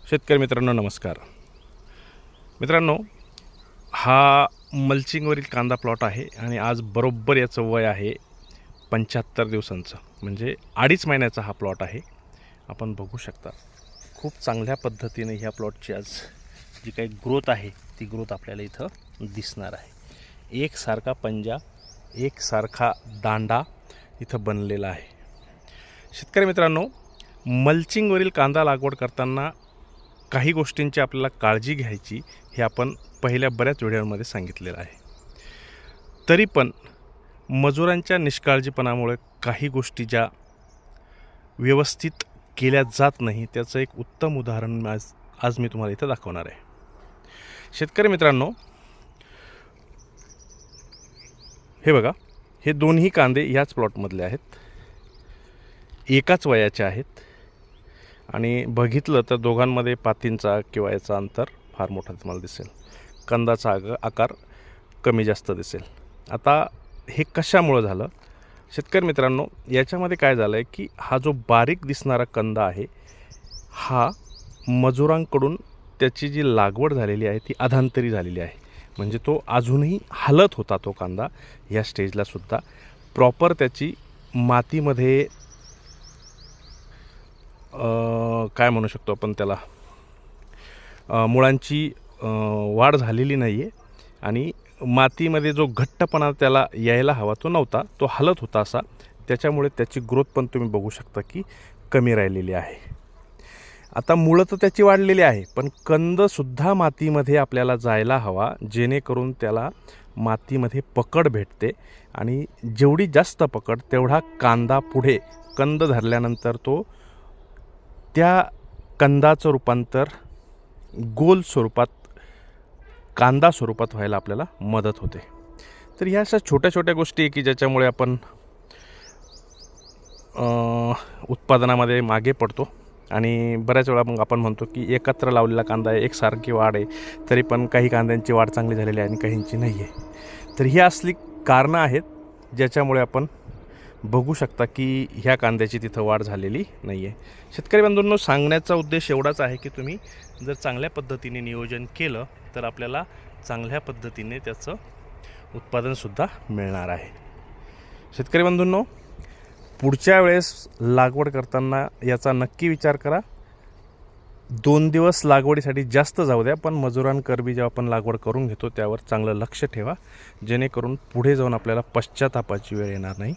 शेतकरी मित्रांनो नमस्कार. मित्रांनो, हा मल्चिंगवरील कांदा प्लॉट आहे आणि आज बरोबर याचं वय आहे 75 दिवसांचं, म्हणजे 2.5 महिन्याचा हा प्लॉट आहे. आपण बघू शकता खूप चांगल्या पद्धतीने ह्या प्लॉटची आज जी काही ग्रोथ आहे ती ग्रोथ आपल्याला इथं दिसणार आहे. एकसारखा पंजा, एकसारखा दांडा इथं बनलेला आहे. शेतकरी मित्रांनो, मल्चिंगवरील कांदा लागवड करताना काही गोष्टींची आपल्याला काळजी घ्यायची हे आपण पहिल्या बऱ्याच व्हिडिओमध्ये सांगितलेलं आहे. तरी पण मजुरांच्या निष्काळजीपणामुळे काही गोष्टी ज्या व्यवस्थित केल्या जात नाही त्याचं एक उत्तम उदाहरण आज मी तुम्हाला इथं दाखवणार आहे. शेतकरी मित्रांनो, हे बघा, हे दोन्ही कांदे याच प्लॉटमधले आहेत, एकाच वयाचे आहेत आणि बघितलं तर दोघांमध्ये पातींचा किंवा याचा अंतर फार मोठा तुम्हाला दिसेल. कंदाचा आकार कमी जास्त दिसेल. आता हे कशामुळं झालं शेतकरी मित्रांनो, याच्यामध्ये काय झालं आहे की हा जो बारीक दिसणारा कंदा आहे हा मजुरांकडून त्याची जी लागवड झालेली आहे ती अधांतरी झालेली आहे. म्हणजे तो अजूनही हलत होता तो कांदा. या स्टेजला सुद्धा प्रॉपर त्याची मातीमध्ये काय म्हणू शकतो आपण त्याला, मुळांची वाढ झालेली नाही आहे आणि मातीमध्ये जो घट्टपणा त्याला यायला हवा तो नव्हता, तो हलत होता असा. त्याच्यामुळे त्याची ग्रोथ पण तुम्ही बघू शकता की कमी राहिलेली आहे. आता मुळं तर त्याची वाढलेली आहे, पण कंदसुद्धा मातीमध्ये आपल्याला जायला हवा, जेणेकरून त्याला मातीमध्ये पकड भेटते आणि जेवढी जास्त पकड तेवढा कांदा पुढे कंद धरल्यानंतर तो त्या कंदाचं रूपांतर गोल स्वरूपात कांदा स्वरूपात व्हायला आपल्याला मदत होते. तर ह्या अशा छोट्या छोट्या गोष्टी आहे की ज्याच्यामुळे आपण उत्पादनामध्ये मागे पडतो आणि बऱ्याच वेळा मग आपण म्हणतो की एकत्र लावलेला कांदा आहे, एकसारखी वाढ आहे, तरी पण काही कांद्यांची वाढ चांगली झालेली आहे आणि काहींची नाही आहे. तर ही असली कारणं आहेत ज्याच्यामुळे आपण बघू शकता की ह्या कांद्याची तिथं वाढ झालेली नाही आहे. शेतकरी बंधूंनो, सांगण्याचा उद्देश एवढाच आहे की तुम्ही जर चांगल्या पद्धतीने नियोजन केलं तर आपल्याला चांगल्या पद्धतीने त्याचं उत्पादनसुद्धा मिळणार आहे. शेतकरी बंधूंनो, पुढच्या वेळेस लागवड करताना याचा नक्की विचार करा. 2 दिवस लागवडीसाठी जास्त जाऊ द्या, पण मजुरांकरवी जेव्हा आपण लागवड करून घेतो त्यावर चांगलं लक्ष ठेवा, जेणेकरून पुढे जाऊन आपल्याला पश्चातापाची वेळ येणार नाही.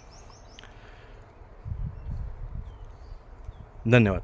धन्यवाद.